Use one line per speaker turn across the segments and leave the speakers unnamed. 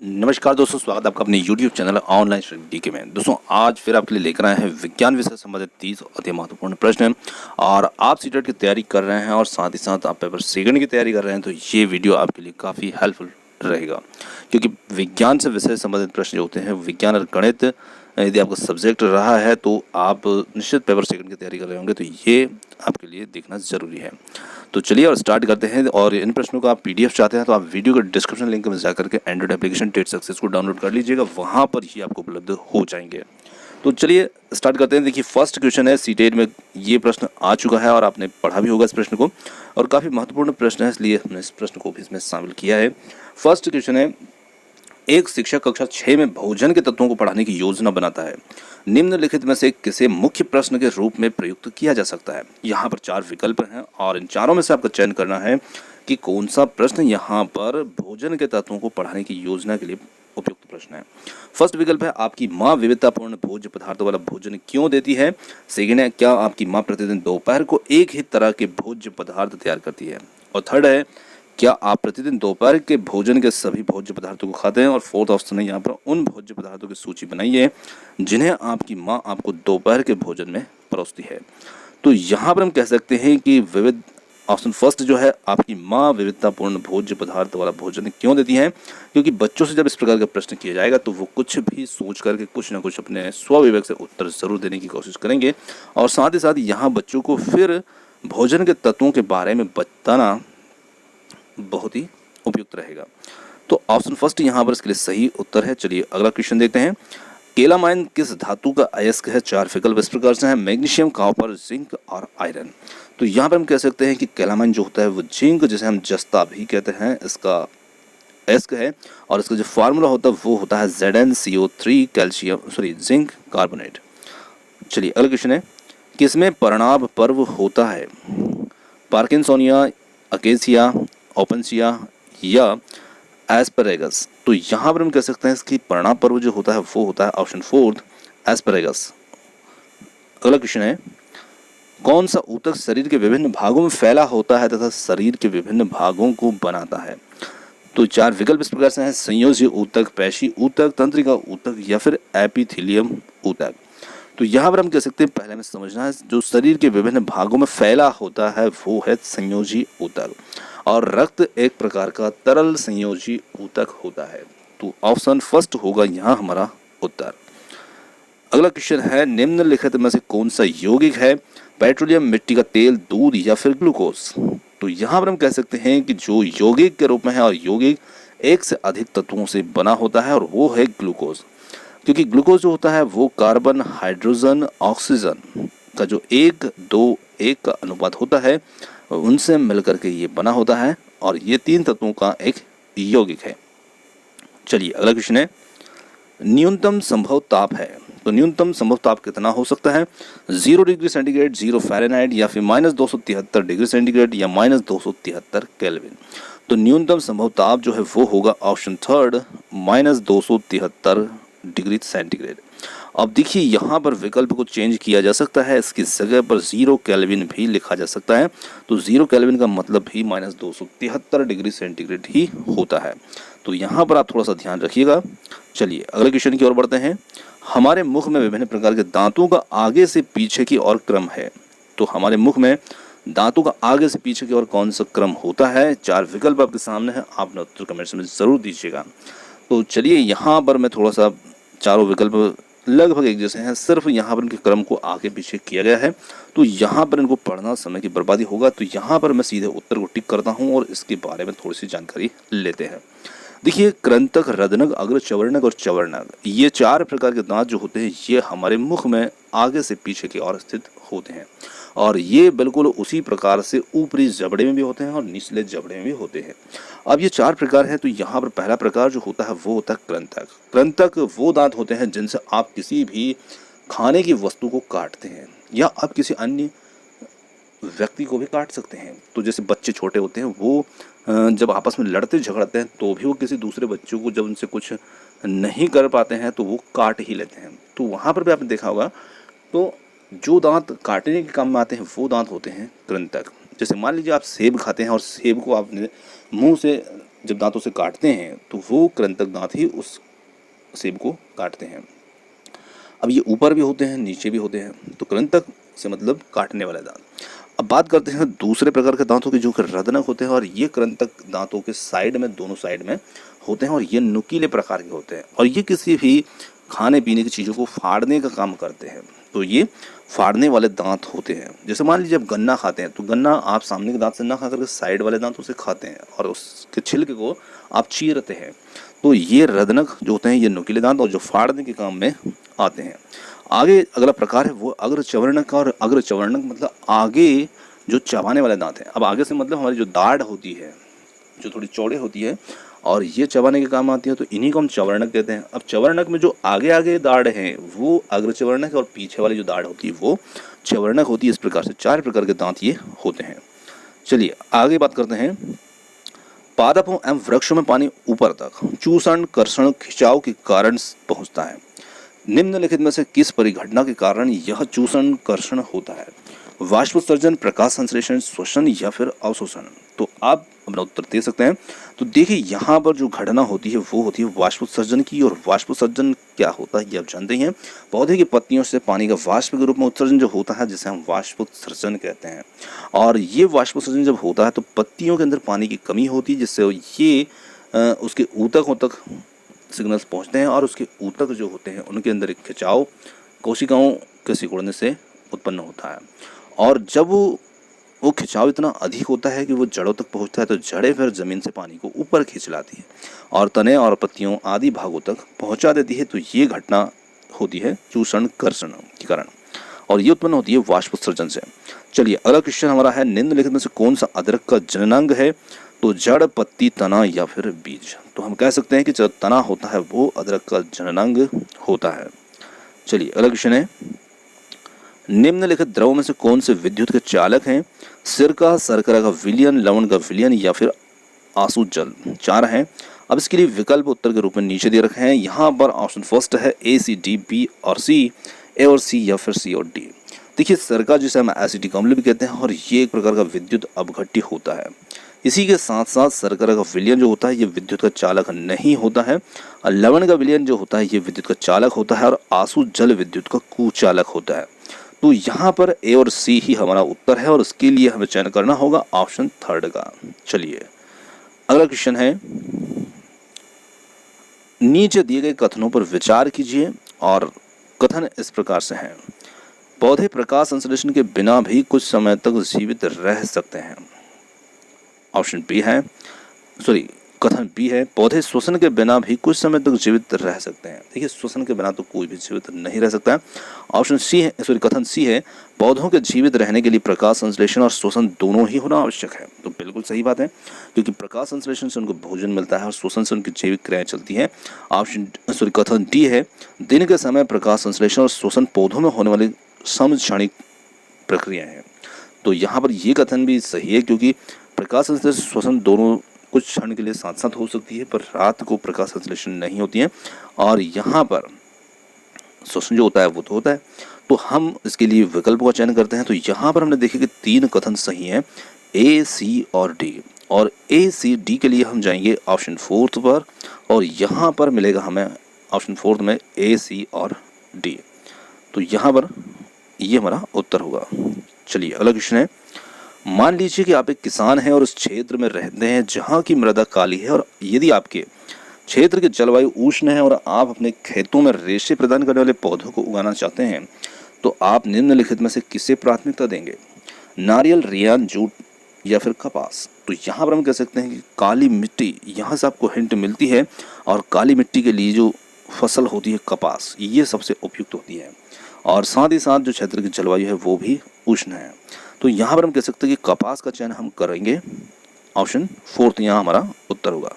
नमस्कार दोस्तों, स्वागत है आपका अपने YouTube channel online study DK में। दोस्तों आज फिर आपके लिए लेकर आए हैं विज्ञान विषय से संबंधित 30 अति महत्वपूर्ण प्रश्न। और आप सीटेट की तैयारी कर रहे हैं और साथ ही साथ आप पेपर सेकंड की तैयारी कर रहे हैं तो ये वीडियो आपके लिए काफ़ी हेल्पफुल रहेगा, क्योंकि विज्ञान से विषय से संबंधित प्रश्न जो होते हैं, विज्ञान और गणित यदि आपका सब्जेक्ट रहा है तो आप निश्चित पेपर सेकंड की तैयारी कर रहे होंगे, तो ये आपके लिए देखना ज़रूरी है। तो चलिए और स्टार्ट करते हैं। और इन प्रश्नों का आप पीडीएफ चाहते हैं तो आप वीडियो के डिस्क्रिप्शन लिंक में जाकर के एंड्रॉइड एप्लीकेशन टेट सक्सेस को डाउनलोड कर लीजिएगा, वहाँ पर ही आपको उपलब्ध हो जाएंगे। तो चलिए स्टार्ट करते हैं। देखिए फर्स्ट क्वेश्चन है, सीटेट में ये प्रश्न आ चुका है और आपने पढ़ा भी होगा इस प्रश्न को, और काफ़ी महत्वपूर्ण प्रश्न है, इसलिए हमने इस प्रश्न को भी इसमें शामिल किया है। फर्स्ट क्वेश्चन है, एक शिक्षक कक्षा 6 में भोजन के तत्वों को पढ़ाने की योजना बनाता है, निम्नलिखित में से किसे मुख्य प्रश्न के रूप में प्रयुक्त किया जा सकता है। यहाँ पर 4 विकल्प हैं और इन चारों में से आपका चयन करना है कि कौन सा प्रश्न यहाँ पर भोजन के तत्वों को पढ़ाने की योजना के लिए उपयुक्त प्रश्न है। फर्स्ट विकल्प है, आपकी माँ विविधतापूर्ण भोज्य पदार्थों वाला भोजन क्यों देती है। सेकेंड है, क्या आपकी माँ प्रतिदिन दोपहर को एक ही तरह के भोज्य पदार्थ तैयार करती है। और थर्ड है, क्या आप प्रतिदिन दोपहर के भोजन के सभी भोज्य पदार्थों को खाते हैं। और फोर्थ ऑप्शन है यहाँ पर, उन भोज्य पदार्थों की सूची बनाइए जिन्हें आपकी माँ आपको दोपहर के भोजन में परोसती है। तो यहाँ पर हम कह सकते हैं कि विविध ऑप्शन फर्स्ट जो है, आपकी माँ विविधतापूर्ण भोज्य पदार्थ वाला भोजन क्यों देती हैं, क्योंकि बच्चों से जब इस प्रकार का प्रश्न किया जाएगा तो वो कुछ भी सोच करके कुछ ना कुछ अपने स्वविवेक से उत्तर जरूर देने की कोशिश करेंगे, और साथ ही साथ यहाँ बच्चों को फिर भोजन के तत्वों के बारे में बताना बहुत ही उपयुक्त रहेगा। तो ऑप्शन फर्स्ट यहाँ पर इसके लिए सही उत्तर है। चलिए अगला क्वेश्चन देखते हैं। केलामाइन किस धातु का अयस्क है। 4 विकल्प इस प्रकार से हैं, मैग्नीशियम, कॉपर, जिंक और आयरन। तो यहाँ पर हम कह सकते हैं कि केलामाइन जो होता है वो जिंक, जिसे हम जस्ता भी कहते हैं, इसका अयस्क है, और इसका जो फार्मूला होता है वो होता है ZnCO3 जिंक कार्बोनेट। चलिए अगला क्वेश्चन है, किसमें परिणाम पर्व होता है। पार्किंसोनिया, अकेसिया, ओपनसिया या एस्परेगस। तो यहाँ पर हम कह सकते हैं इसकी परिणाम पर्व जो होता है वो होता है ऑप्शन फोर्थ, एस्परेगस। अगला क्वेश्चन है, कौन सा ऊतक शरीर के विभिन्न भागों में फैला होता है तथा शरीर के विभिन्न भागों को बनाता है। तो 4 विकल्प इस प्रकार से हैं, संयोजी ऊतक, पेशी ऊतक, तंत्रिका ऊतक या फिर एपिथेलियम ऊतक। तो यहाँ पर हम कह सकते हैं पहले हमें समझना है, जो शरीर के विभिन्न भागों में फैला होता है वो है संयोजी ऊतक, और रक्त एक प्रकार का तरल संयोजी ऊतक होता है। तो ऑप्शन फर्स्ट होगा यहाँ हमारा उत्तर। अगला क्वेश्चन है, निम्नलिखित में से कौन सा यौगिक है। पेट्रोलियम, मिट्टी का तेल, दूध या फिर ग्लूकोज। तो यहाँ पर हम कह सकते हैं कि जो यौगिक के रूप में है, और यौगिक एक से अधिक तत्वों से बना होता है, और वो है ग्लूकोज, क्योंकि ग्लूकोज जो होता है वो कार्बन, हाइड्रोजन, ऑक्सीजन का जो 1:2:1 का अनुपात होता है उनसे मिलकर के ये बना होता है, और ये 3 तत्वों का एक यौगिक है। चलिए अगला क्वेश्चन है, न्यूनतम संभव ताप है। तो न्यूनतम संभव ताप कितना हो सकता है। 0 डिग्री सेंटीग्रेड, 0 फ़ारेनहाइट या फिर -273 डिग्री सेंटीग्रेड या -273 केल्विन। तो न्यूनतम संभव ताप जो है वो होगा ऑप्शन थर्ड, -273 डिग्री सेंटीग्रेड। अब देखिए यहाँ पर विकल्प को चेंज किया जा सकता है, इसकी जगह पर 0 केल्विन भी लिखा जा सकता है। तो 0 केल्विन का मतलब भी -273 डिग्री सेंटीग्रेड ही होता है। तो यहाँ पर आप थोड़ा सा ध्यान रखिएगा। चलिए अगले क्वेश्चन की ओर बढ़ते हैं। हमारे मुख में विभिन्न प्रकार के दांतों का आगे से पीछे की ओर क्रम है। तो हमारे मुख में दांतों का आगे से पीछे की ओर कौन सा क्रम होता है। 4 विकल्प आपके सामने है, आपने उत्तर कमेंट्स में जरूर दीजिएगा। तो चलिए यहाँ पर मैं थोड़ा सा, चारों विकल्प लगभग एक जैसे हैं, सिर्फ यहाँ पर इनके क्रम को आगे पीछे किया गया है, तो यहाँ पर इनको पढ़ना समय की बर्बादी होगा। तो यहाँ पर मैं सीधे उत्तर को टिक करता हूँ और इसके बारे में थोड़ी सी जानकारी लेते हैं। देखिए क्रंतक, रदनक, अग्र चवर्णक और चवर्णक, ये 4 प्रकार के दांत जो होते हैं ये हमारे मुख में आगे से पीछे की ओर स्थित होते हैं, और ये बिल्कुल उसी प्रकार से ऊपरी जबड़े में भी होते हैं और निचले जबड़े में भी होते हैं। अब ये 4 प्रकार हैं, तो यहाँ पर पहला प्रकार जो होता है वो होता है क्रंतक। क्रंतक वो दांत होते हैं जिनसे आप किसी भी खाने की वस्तु को काटते हैं, या आप किसी अन्य व्यक्ति को भी काट सकते हैं। तो जैसे बच्चे छोटे होते हैं, वो जब आपस में लड़ते झगड़ते हैं तो भी वो किसी दूसरे बच्चों को जब उनसे कुछ नहीं कर पाते हैं तो वो काट ही लेते हैं। तो वहाँ पर भी आपने देखा होगा, तो जो दांत काटने के काम में आते हैं वो दांत होते हैं कृंतक। जैसे मान लीजिए आप सेब खाते हैं और सेब को आपने मुंह से जब दांतों से काटते हैं तो वो कृंतक दांत ही उस सेब को काटते हैं। अब ये ऊपर भी होते हैं, नीचे भी होते हैं, तो कृंतक से मतलब काटने वाले दांत। अब बात करते हैं दूसरे प्रकार के दांतों की, जो कि रदनक होते हैं, और ये कृंतक दांतों के साइड में, दोनों साइड में होते हैं, और ये नुकीले प्रकार के होते हैं, और ये किसी भी खाने पीने की चीज़ों को फाड़ने का काम करते हैं। तो ये फाड़ने वाले दांत होते हैं। जैसे मान लीजिए आप गन्ना खाते हैं, तो गन्ना आप सामने के दांत से ना खा करके साइड वाले दांतों से खाते हैं, और उसके छिलके को आप चीरते हैं। तो ये रदनक जो होते हैं, ये नुकीले दांत, और जो फाड़ने के काम में आते हैं। आगे अगला प्रकार है वो अग्रचवर्णक, और अग्रचवर्णक मतलब आगे जो चबाने वाले दांत हैं। अब आगे से मतलब हमारी जो दाढ़ होती है, जो थोड़ी चौड़े होती है, और ये चबाने के काम आती है, तो इन्हीं को हम चवर्णक कहते हैं। अब चवर्णक में जो आगे आगे दाढ़ हैं वो अग्रचवर्णक, और पीछे वाली जो दाढ़ होती है वो चवर्णक होती है। इस प्रकार से 4 प्रकार के दांत ये होते हैं। चलिए आगे बात करते हैं। पादपों एवं वृक्षों में पानी ऊपर तक चूषण, कर्षण, खिंचाव के कारण पहुंचता है। निम्नलिखित में से किस परिघटना के कारण यह चूषण, कर्षण होता है? वाष्पोत्सर्जन, प्रकाश संश्लेषण, श्वसन या फिर अवशोषण? तो आप अपना उत्तर दे सकते हैं। तो देखिए यहाँ पर जो घटना होती है वो होती है वाष्पोत्सर्जन की। और वाष्पोत्सर्जन क्या होता है ये आप जानते ही हैं। पौधे की पत्तियों से पानी का वाष्प के रूप में उत्सर्जन जो होता है, जिसे हम वाष्पोत्सर्जन कहते हैं। और ये वाष्पोत्सर्जन जब होता है तो पत्तियों के अंदर पानी की कमी होती है, जिससे ये उसके ऊतकों तक सिग्नल्स पहुंचते हैं, और उसके ऊतक जो होते हैं उनके अंदर एक खिंचाव कोशिकाओं के सिकुड़ने से उत्पन्न होता है। और जब वो खिंचाव इतना अधिक होता है कि वो जड़ों तक पहुंचता है, तो जड़ें फिर जमीन से पानी को ऊपर खींच लाती है और तने और पत्तियों आदि भागों तक पहुंचा देती है। तो ये घटना होती है चूषण कर्षण के कारण, और ये उत्पन्न होती है वाष्पोत्सर्जन से। चलिए अगला क्वेश्चन हमारा है, निम्नलिखित में से कौन सा अदरक का जननांग है? तो जड़, पत्ती, तना या फिर बीज? तो हम कह सकते हैं कि जो तना होता है वो अदरक का जननांग होता है। चलिए अगला क्वेश्चन है, निम्नलिखित द्रवों में से कौन से विद्युत के चालक हैं? सिरका, शर्करा का विलयन, लवण का विलयन या फिर आंसू जल? 4 हैं। अब इसके लिए विकल्प उत्तर के रूप में नीचे दे रखे हैं। यहाँ पर ऑप्शन फर्स्ट है ए, सी, डी, बी और सी, ए और सी या फिर सी और डी। देखिए सिरका जिसे हम एसिटिक अम्ल भी कहते हैं, और ये एक प्रकार का विद्युत अपघट्य होता है। इसी के साथ साथ शर्करा का विलयन जो होता है ये विद्युत का चालक नहीं होता है, और लवण का विलयन जो होता है ये विद्युत का चालक होता है, और आंसू जल विद्युत का कुचालक होता है। तो यहाँ पर ए और सी ही हमारा उत्तर है, और उसके लिए हमें चयन करना होगा ऑप्शन थर्ड का। चलिए अगला क्वेश्चन है, नीचे दिए गए कथनों पर विचार कीजिए, और कथन इस प्रकार से हैं। पौधे प्रकाश संश्लेषण के बिना भी कुछ समय तक जीवित रह सकते हैं। ऑप्शन बी है, कथन बी है, पौधे श्वसन के बिना भी कुछ समय तक जीवित रह सकते हैं। देखिए श्वसन के बिना तो कोई भी जीवित नहीं रह सकता है। ऑप्शन सी है, कथन सी है, पौधों के जीवित रहने के लिए प्रकाश संश्लेषण और श्वसन दोनों ही होना आवश्यक है। तो बिल्कुल सही बात है, क्योंकि प्रकाश संश्लेषण से उनको भोजन मिलता है और श्वसन से उनकी जैविक क्रियाएं चलती है। कथन डी है, दिन के समय प्रकाश संश्लेषण और श्वसन पौधों में होने वाली समक्षणिक प्रक्रिया है। तो यहाँ पर ये कथन भी सही है, क्योंकि प्रकाश संश्लेषण श्वसन दोनों कुछ क्षण के लिए साथ साथ हो सकती है, पर रात को प्रकाश संश्लेषण नहीं होती है, और यहाँ पर श्वसन जो होता है वो तो होता है। तो हम इसके लिए विकल्प का चयन करते हैं। तो यहाँ पर हमने देखा कि 3 कथन सही हैं, ए, सी और डी, और ए, सी, डी के लिए हम जाएंगे ऑप्शन फोर्थ पर, और यहाँ पर मिलेगा हमें ऑप्शन फोर्थ में ए, सी और डी। तो यहाँ पर ये हमारा उत्तर होगा। चलिए अगला क्वेश्चन है, मान लीजिए कि आप एक किसान हैं और उस क्षेत्र में रहते हैं जहाँ की मृदा काली है, और यदि आपके क्षेत्र की जलवायु उष्ण है और आप अपने खेतों में रेशे प्रदान करने वाले पौधों को उगाना चाहते हैं, तो आप निम्नलिखित में से किसे प्राथमिकता देंगे? नारियल, रेयान, जूट या फिर कपास? तो यहाँ पर हम कह सकते हैं कि काली मिट्टी, यहाँ से आपको हिंट मिलती है, और काली मिट्टी के लिए जो फसल होती है कपास, ये सबसे उपयुक्त होती है, और साथ ही साथ जो क्षेत्र की जलवायु है वो भी उष्ण है। तो यहाँ पर हम कह सकते हैं कि कपास का चयन हम करेंगे, ऑप्शन फोर्थ यहाँ हमारा उत्तर होगा।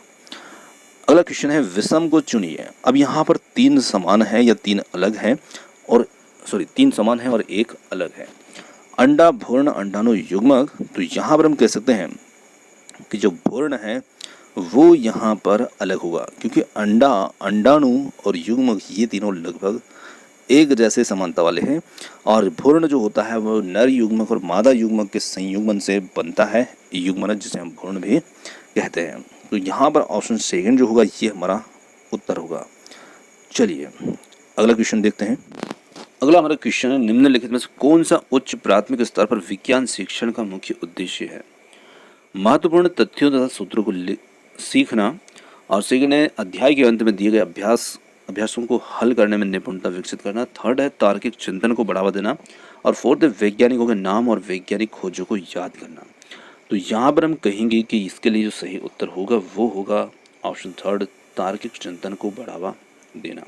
अगला क्वेश्चन है, विषम को चुनिए। अब यहाँ पर 3 समान है या 3 अलग हैं, और 3 समान है और 1 अलग है। अंडा, भ्रूण, अंडाणु, युग्मक। तो यहाँ पर हम कह सकते हैं कि जो भ्रूण है वो यहाँ पर अलग होगा, क्योंकि अंडा, अंडाणु और युग्मक ये तीनों लगभग एक जैसे समानता वाले हैं, और भ्रूण जो होता है वो नर युग्मक और मादा युग्मक के संयुग्मन से बनता है, युग्मन जिसे हम भ्रूण भी कहते हैं। तो यहाँ पर ऑप्शन सेकंड जो होगा ये हमारा उत्तर होगा। चलिए अगला क्वेश्चन देखते हैं। अगला हमारा क्वेश्चन है, निम्नलिखित में से कौन सा उच्च प्राथमिक स्तर पर विज्ञान शिक्षण का मुख्य उद्देश्य है? महत्वपूर्ण तथ्यों तथा सूत्रों को सीखना, और सेकंड है अध्याय के अंत में दिए गए अभ्यासों को हल करने में निपुणता विकसित करना, थर्ड है तार्किक चिंतन को बढ़ावा देना, और फोर्थ है वैज्ञानिकों के नाम और वैज्ञानिक खोजों को याद करना। तो यहाँ पर हम कहेंगे कि इसके लिए जो सही उत्तर होगा वो होगा ऑप्शन थर्ड, तार्किक चिंतन को बढ़ावा देना।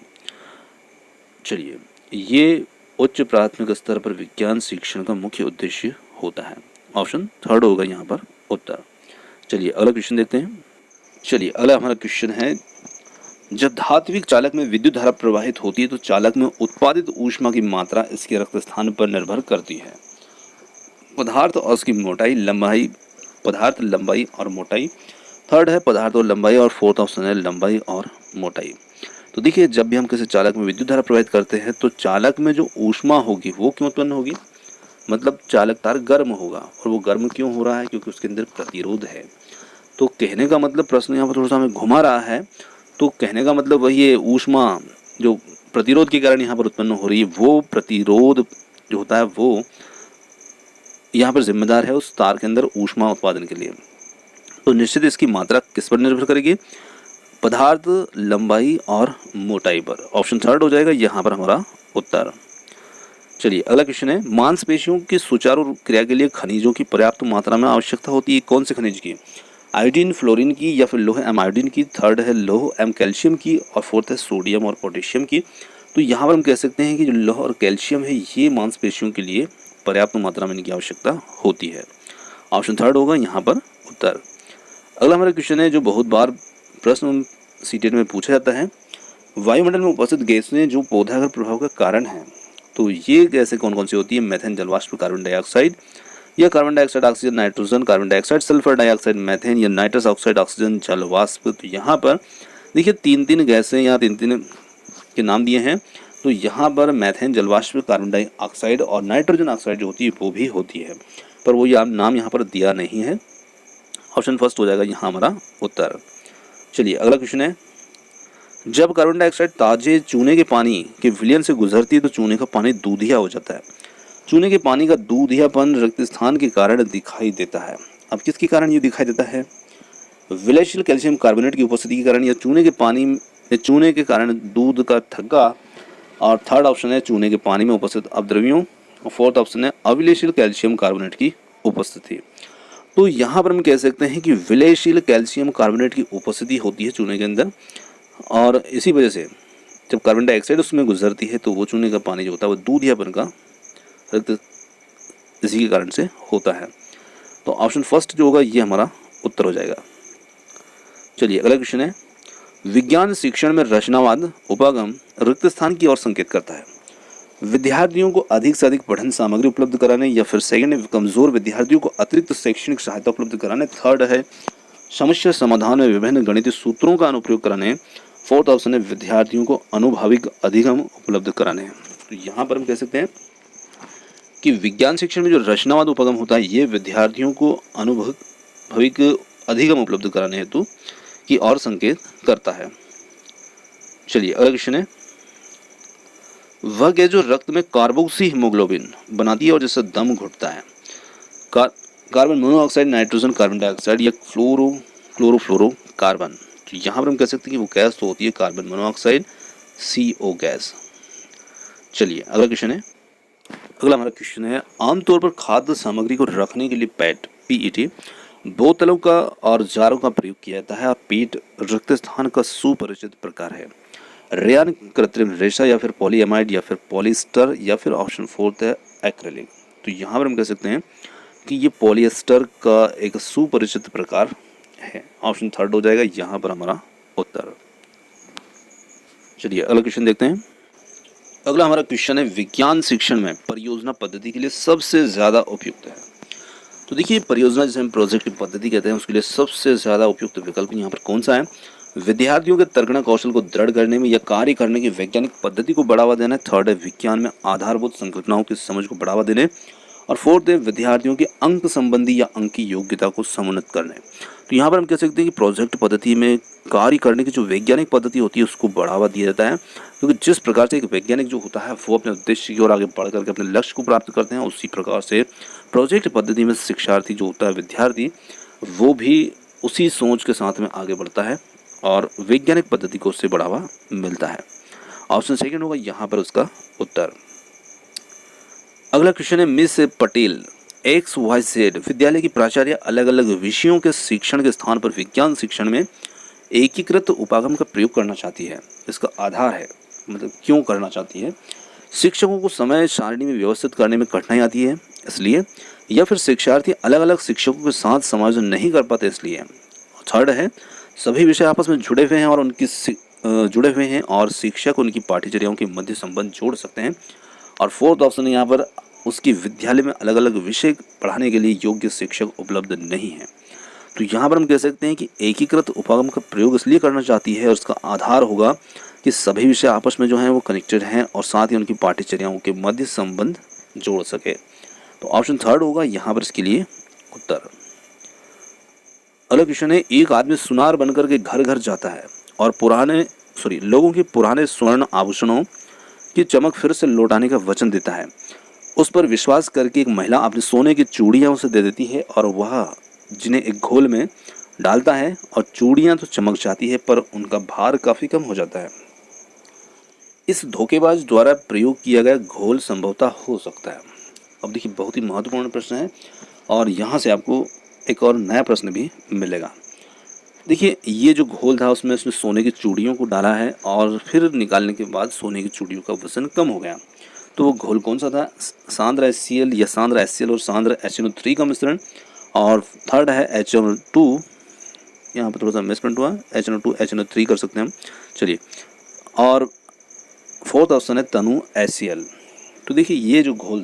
चलिए, ये उच्च प्राथमिक स्तर पर विज्ञान शिक्षण का मुख्य उद्देश्य होता है। ऑप्शन थर्ड होगा यहाँ पर उत्तर। चलिए अगला क्वेश्चन देखते हैं। चलिए अगला हमारा क्वेश्चन है, जब धात्विक चालक में विद्युत धारा प्रवाहित होती है तो चालक में उत्पादित ऊष्मा की मात्रा इसके रक्त स्थान पर निर्भर करती है। पदार्थ और उसकी मोटाई, लंबाई, पदार्थ, लंबाई और मोटाई। थर्ड है पदार्थ और लंबाई, और फोर्थ ऑप्शन है लंबाई और मोटाई। तो देखिए, जब भी हम किसी चालक में विद्युत धारा प्रवाहित करते हैं तो चालक में जो ऊष्मा होगी वो क्यों उत्पन्न होगी? मतलब चालक तार गर्म होगा, और वो गर्म क्यों हो रहा है? क्योंकि उसके अंदर प्रतिरोध है। तो कहने का मतलब, प्रश्न यहाँ पर थोड़ा सा हमें घुमा रहा है, तो कहने का मतलब वही है, ऊष्मा जो प्रतिरोध के कारण यहाँ पर उत्पन्न हो रही है, वो प्रतिरोध जो होता है वो यहाँ पर जिम्मेदार है उस तार के अंदर ऊष्मा उत्पादन के लिए। तो निश्चित इसकी मात्रा किस पर निर्भर करेगी? पदार्थ, लंबाई और मोटाई पर। ऑप्शन थर्ड हो जाएगा यहाँ पर हमारा उत्तर। चलिए अगला क्वेश्चन है, मांसपेशियों की सुचारू क्रिया के लिए खनिजों की पर्याप्त मात्रा में आवश्यकता होती है। कौन से खनिज की? आयोडीन, फ्लोरीन की, या फिर लोह एम आयोडीन की। थर्ड है लोह एम कैल्शियम की, और फोर्थ है सोडियम और पोटेशियम की। तो यहाँ पर हम कह सकते हैं कि जो लोह और कैल्शियम है ये मांसपेशियों के लिए पर्याप्त मात्रा में इनकी आवश्यकता होती है। ऑप्शन थर्ड होगा यहाँ पर उत्तर। अगला हमारा क्वेश्चन है, जो बहुत बार प्रश्न सीटेट में पूछा जाता है, वायुमंडल में उपस्थित गैसें जो पौधागत प्रभाव का कारण है, तो ये गैसें कौन कौन सी होती है? मीथेन, जलवाष्प, कार्बन डाइऑक्साइड, या carbon dioxide, oxygen, nitrogen, carbon dioxide, sulphur dioxide, methane, या नाइट्रस ऑक्साइड, ऑक्सीजन, जलवाष्प। तो यहाँ पर देखिए तीन गैसें या तीन के नाम दिए हैं। तो यहाँ पर मीथेन, जलवाष्प, कार्बन डाइऑक्साइड और नाइट्रोजन ऑक्साइड जो होती है वो भी होती है, पर वो नाम यहाँ पर दिया नहीं है। ऑप्शन फर्स्ट हो जाएगा यहाँ हमारा उत्तर। चलिए अगला क्वेश्चन है, जब कार्बन डाइऑक्साइड ताजे चूने के पानी के विलयन से गुजरती है तो चूने का पानी दूधिया हो जाता है। चूने के पानी का दूधियापन रक्त स्थान के कारण दिखाई देता है। अब किसके कारण ये दिखाई देता है? विलयशील कैल्शियम कार्बोनेट की उपस्थिति के कारण, या चूने के पानी में चूने के कारण दूध का थक्का, और थर्ड ऑप्शन है चूने के पानी में उपस्थित अपद्रव्यों, और फोर्थ ऑप्शन है अविलयशील कैल्शियम कार्बोनेट की उपस्थिति। तो यहाँ पर हम कह सकते हैं कि विलयशील कैल्शियम कार्बोनेट की उपस्थिति होती है चूने के अंदर, और इसी वजह से जब कार्बन डाइऑक्साइड उसमें गुजरती है तो वो चूने का पानी जो होता है वो दूधियापन का रक्त इसी के कारण से होता है। तो ऑप्शन फर्स्ट जो होगा ये हमारा उत्तर हो जाएगा। चलिए अगला क्वेश्चन है, विज्ञान शिक्षण में रचनावाद उपागम रिक्त स्थान की ओर संकेत करता है। विद्यार्थियों को अधिक से अधिक पठन सामग्री उपलब्ध कराने, या फिर सेकंड है कमजोर विद्यार्थियों को अतिरिक्त शैक्षणिक सहायता उपलब्ध कराने। थर्ड है समस्या समाधान में विभिन्न गणितीय सूत्रों का अनुप्रयोग कराने। फोर्थ ऑप्शन है विद्यार्थियों को अनुभविक अधिगम उपलब्ध कराने। तो यहाँ पर हम कह सकते हैं कि विज्ञान शिक्षण में जो रचनावाद उपगम होता है ये विद्यार्थियों को अनुभविक अधिगम उपलब्ध कराने हेतु की ओर संकेत करता है। चलिए अगला क्वेश्चन है, वह गैस जो रक्त में कार्बोक्सी हीमोग्लोबिन बनाती है और जिससे दम घुटता है। Carbon monoxide, nitrogen, carbon dioxide, या क्लोरोफ्लोरोकार्बन। तो यहाँ पर हम कह सकते हैं कि वो गैस तो होती है कार्बन मोनोऑक्साइड, CO गैस। चलिए अगला क्वेश्चन है, अगला हमारा क्वेश्चन है, आमतौर पर खाद्य सामग्री को रखने के लिए PET बोतलों का और जारों का प्रयोग किया जाता है, और पीट रक्त स्थान का सुपरिचित प्रकार है। रेयान, कृत्रिम रेशा, या फिर पॉलीएमाइड, या फिर पॉलिएस्टर, या फिर ऑप्शन फोर्थ है एक्रेलिक। तो यहाँ पर हम कह सकते हैं कि ये पॉलिएस्टर का एक सुपरिचित प्रकार है। ऑप्शन थर्ड हो जाएगा यहाँ पर हमारा उत्तर। चलिए अगला क्वेश्चन देखते हैं। अगला हमारा क्वेश्चन है, विज्ञान शिक्षण में परियोजना पद्धति के लिए सबसे ज़्यादा उपयुक्त है। तो देखिए परियोजना जिसे हम प्रोजेक्ट की पद्धति कहते हैं उसके लिए सबसे ज़्यादा उपयुक्त विकल्प यहाँ पर कौन सा है? विद्यार्थियों के तर्कना कौशल को दृढ़ करने में या कार्य करने की वैज्ञानिक पद्धति को बढ़ावा देना। थर्ड है विज्ञान में आधारभूत संकल्पनाओं की समझ को बढ़ावा देने,
और फोर्थ है विद्यार्थियों की अंक संबंधी या अंक की योग्यता को समुन्नत करने। तो यहाँ पर हम कह सकते हैं कि प्रोजेक्ट पद्धति में कार्य करने की जो वैज्ञानिक पद्धति होती है उसको बढ़ावा दिया जाता है, क्योंकि जिस प्रकार से एक वैज्ञानिक जो होता है वो अपने उद्देश्य की ओर आगे बढ़ करके अपने लक्ष्य को प्राप्त करते हैं, उसी प्रकार से प्रोजेक्ट पद्धति में शिक्षार्थी जो होता है, विद्यार्थी, वो भी उसी सोच के साथ में आगे बढ़ता है और वैज्ञानिक पद्धति को उससे बढ़ावा मिलता है। ऑप्शन सेकंड होगा यहाँ पर उसका उत्तर। अगला क्वेश्चन है मिस पटेल XYZ विद्यालय की प्राचार्य अलग अलग विषयों के शिक्षण के स्थान पर विज्ञान शिक्षण में एकीकृत उपागम का प्रयोग करना चाहती है। इसका आधार है, मतलब क्यों करना चाहती है। शिक्षकों को समय सारणी में व्यवस्थित करने में कठिनाई आती है इसलिए, या फिर शिक्षार्थी अलग अलग शिक्षकों के साथ समायोजन नहीं कर पाते इसलिए। थर्ड है सभी विषय आपस में जुड़े हुए हैं और शिक्षक उनकी पाठ्यचर्याओं के मध्य संबंध जोड़ सकते हैं। और फोर्थ ऑप्शन है यहाँ पर उसकी विद्यालय में अलग अलग विषय पढ़ाने के लिए योग्य शिक्षक उपलब्ध नहीं है। तो यहाँ पर हम कह सकते हैं कि एकीकृत उपागम का प्रयोग इसलिए करना चाहती है और उसका आधार होगा कि सभी विषय आपस में जो हैं वो कनेक्टेड हैं और साथ ही उनकी पाठ्यचर्याओं के मध्य संबंध जोड़ सके। तो ऑप्शन थर्ड होगा यहाँ पर इसके लिए उत्तर। अगला क्वेश्चन है एक आदमी सुनार बनकर के घर घर जाता है और लोगों के पुराने स्वर्ण आभूषणों की चमक फिर से लौटाने का वचन देता है। उस पर विश्वास करके एक महिला अपने सोने की चूड़ियां उसे दे देती है और वह जिन्हें एक घोल में डालता है और चूड़ियां तो चमक जाती है पर उनका भार काफी कम हो जाता है। इस धोखेबाज द्वारा प्रयोग किया गया घोल संभवतः हो सकता है। अब देखिए बहुत ही महत्वपूर्ण प्रश्न है और यहाँ से आपको एक और नया प्रश्न भी मिलेगा। देखिए ये जो घोल था उसमें सोने की चूड़ियों को डाला है और फिर निकालने के बाद सोने की चूड़ियों का वजन कम हो गया। तो वो घोल कौन सा था, सांद्र HCl या सांद्र HCl और सांद्र HNO3 का मिश्रण। और थर्ड है HNO2, यहाँ पर थोड़ा सा मिसप्रिंट हुआ, HNO2 HNO3 कर सकते हैं हम, चलिए। और फोर्थ ऑप्शन है तनु HCl। तो देखिए ये जो घोल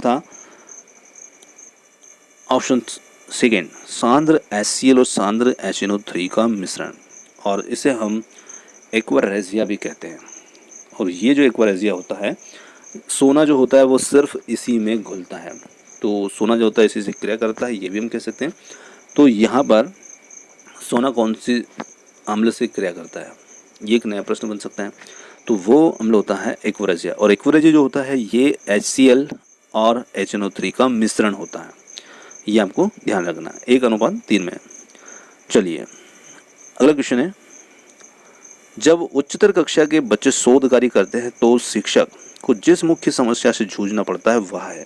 था ऑप्शन सेकेंड सांद्र HCl और सांद्र HNO3 का मिश्रण, और इसे हम एक्वारेजिया भी कहते हैं। और ये जो एक्वारेजिया होता है, सोना जो होता है वो सिर्फ इसी में घुलता है, तो सोना जो होता है इसी से क्रिया करता है, ये भी हम कह सकते हैं। तो यहाँ पर सोना कौन सी अम्ल से क्रिया करता है, ये एक नया प्रश्न बन सकता है। तो वो अम्ल होता है एक्वारेजिया, और एक्वारेजिया जो होता है ये HCl और HNO3 का मिश्रण होता है, ये आपको ध्यान रखना है, 1:3 में। चलिए अगला क्वेश्चन है जब उच्चतर कक्षा के बच्चे शोध कार्य करते हैं तो शिक्षक को जिस मुख्य समस्या से जूझना पड़ता है वह है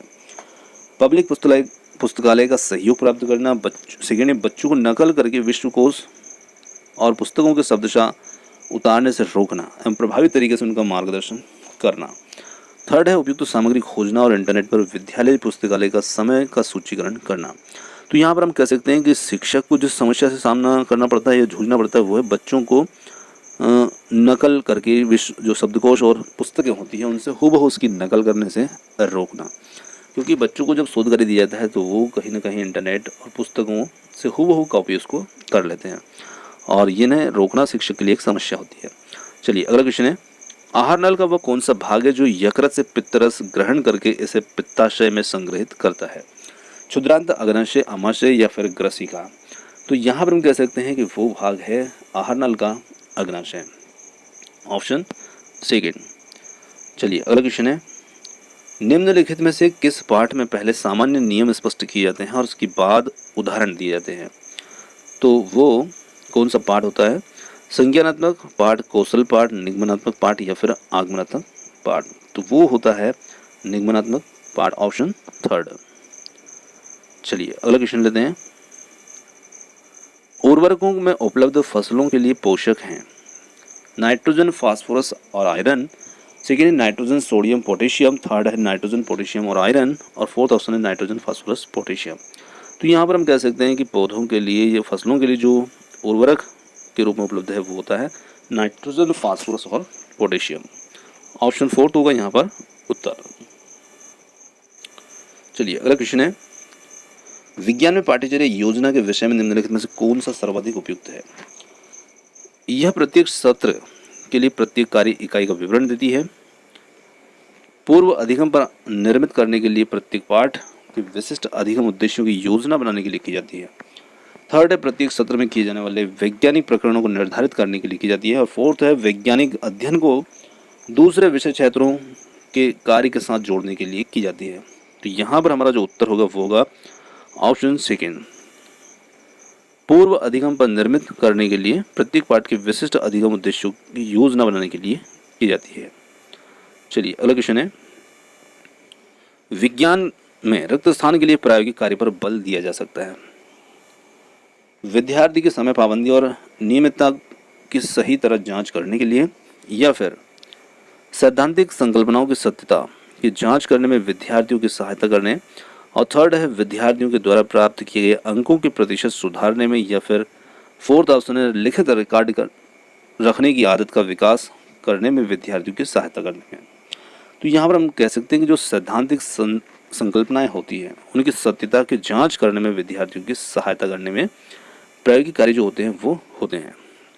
पब्लिक पुस्तकालय का सहयोग प्राप्त करना, सेकेंड है बच्चों को नकल करके विश्वकोश और पुस्तकों के शब्दशः उतारने से रोकना एवं प्रभावी तरीके से उनका मार्गदर्शन करना, थर्ड है उपयुक्त सामग्री खोजना और इंटरनेट पर विद्यालय पुस्तकालय का समय का सूचीकरण करना। तो यहाँ पर हम कह सकते हैं कि शिक्षक को जिस समस्या से सामना करना पड़ता है या जूझना पड़ता है वो है बच्चों को नकल करके विश्व जो शब्दकोश और पुस्तकें होती हैं उनसे हूबहू उसकी नकल करने से रोकना, क्योंकि बच्चों को जब शोध कार्य दिया जाता है तो वो कहीं ना कहीं इंटरनेट और पुस्तकों से हूबहू कॉपी उसको कर लेते हैं, और ये न रोकना शिक्षक के लिए एक समस्या होती है। चलिए अगला क्वेश्चन है आहार नल का वह कौन सा भाग है जो यकृत से पित्तरस ग्रहण करके इसे पित्ताशय में संग्रहित करता है, क्षुद्रांत, अग्नाशय, आमाशय या फिर ग्रसिका। तो यहाँ पर हम कह सकते हैं कि वो भाग है आहार नल का अग्नाशय, ऑप्शन सेकेंड। चलिए अगला क्वेश्चन है निम्नलिखित में से किस पाठ में पहले सामान्य नियम स्पष्ट किए जाते हैं और उसके बाद उदाहरण दिए जाते हैं। तो वो कौन सा पाठ होता है, संज्ञानात्मक पाठ, कौशल पाठ, निगमनात्मक पाठ या फिर आगमनात्मक पाठ। तो वो होता है निगमनात्मक पाठ, ऑप्शन थर्ड। चलिए अगला क्वेश्चन लेते हैं उर्वरकों में उपलब्ध फसलों के लिए पोषक हैं नाइट्रोजन, फास्फोरस और आयरन, सेकेंड है नाइट्रोजन, सोडियम, पोटेशियम, थर्ड है नाइट्रोजन, पोटेशियम और आयरन, और फोर्थ ऑप्शन है नाइट्रोजन, फास्फोरस, पोटेशियम। तो यहाँ पर हम कह सकते हैं कि पौधों के लिए या फसलों के लिए जो उर्वरक के रूप में उपलब्ध है वो होता है नाइट्रोजन, फास्फोरस और पोटेशियम, ऑप्शन फोर्थ होगा यहाँ पर उत्तर। चलिए अगला क्वेश्चन है विज्ञान में पाठ्यचर्या योजना के विषय में निम्नलिखित में से कौन सा सर्वाधिक उपयुक्त है। यह प्रत्येक सत्र के लिए प्रत्येक कार्य इकाई का विवरण देती है, पूर्व अधिगम पर निर्मित करने के लिए प्रत्येक पाठ के विशिष्ट अधिगम उद्देश्यों की योजना बनाने के लिए की जाती है। थर्ड है प्रत्येक सत्र में किए जाने वाले वैज्ञानिक प्रकरणों को निर्धारित करने के लिए की जाती है। और फोर्थ है वैज्ञानिक अध्ययन को दूसरे विषय क्षेत्रों के कार्य के साथ जोड़ने के लिए की जाती है। तो यहाँ पर हमारा जो उत्तर होगा वो होगा ऑप्शन सेकेंड, पूर्व अधिगम पर निर्मित करने के लिए प्रत्येक पाठ के विशिष्ट अधिगम उद्देश्यों की योजना बनाने के लिए की जाती है। चलिए अगला क्वेश्चन है, विज्ञान में रिक्त स्थान के लिए प्रायोगिक कार्य पर बल दिया जा सकता है। विद्यार्थी की समय पाबंदी और नियमितता की सही तरह जांच करने के लिए, या फिर सैद्धांतिक संकल्पनाओं की सत्यता की जांच करने में विद्यार्थियों की सहायता करने, और थर्ड है विद्यार्थियों के द्वारा प्राप्त किए गए अंकों के प्रतिशत सुधारने में, या फिर फोर्थ ऑप्शन है लिखित रिकॉर्ड कर रखने की आदत का विकास करने में विद्यार्थियों की सहायता करने में। तो यहाँ पर हम कह सकते हैं कि जो सैद्धांतिक संकल्पनाएं होती हैं उनकी सत्यता की जांच करने में विद्यार्थियों की सहायता करने में प्रायोगिक कार्य जो होते हैं वो होते हैं।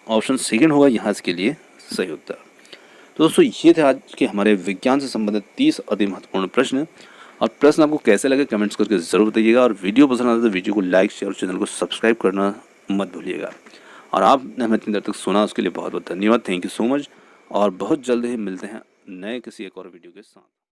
ऑप्शन सेकंड होगा यहाँ इसके लिए सही उत्तर। तो दोस्तों ये थे आज के हमारे विज्ञान से संबंधित 30 अति महत्वपूर्ण प्रश्न। और प्रश्न आपको कैसे लगे कमेंट्स करके ज़रूर बताइएगा, और वीडियो पसंद आता है तो वीडियो को लाइक शेयर और चैनल को सब्सक्राइब करना मत भूलिएगा। और आपने हमें इतनी देर तक सुना उसके लिए बहुत बहुत धन्यवाद। Thank you so much. और बहुत जल्द ही मिलते हैं नए किसी एक और वीडियो के साथ।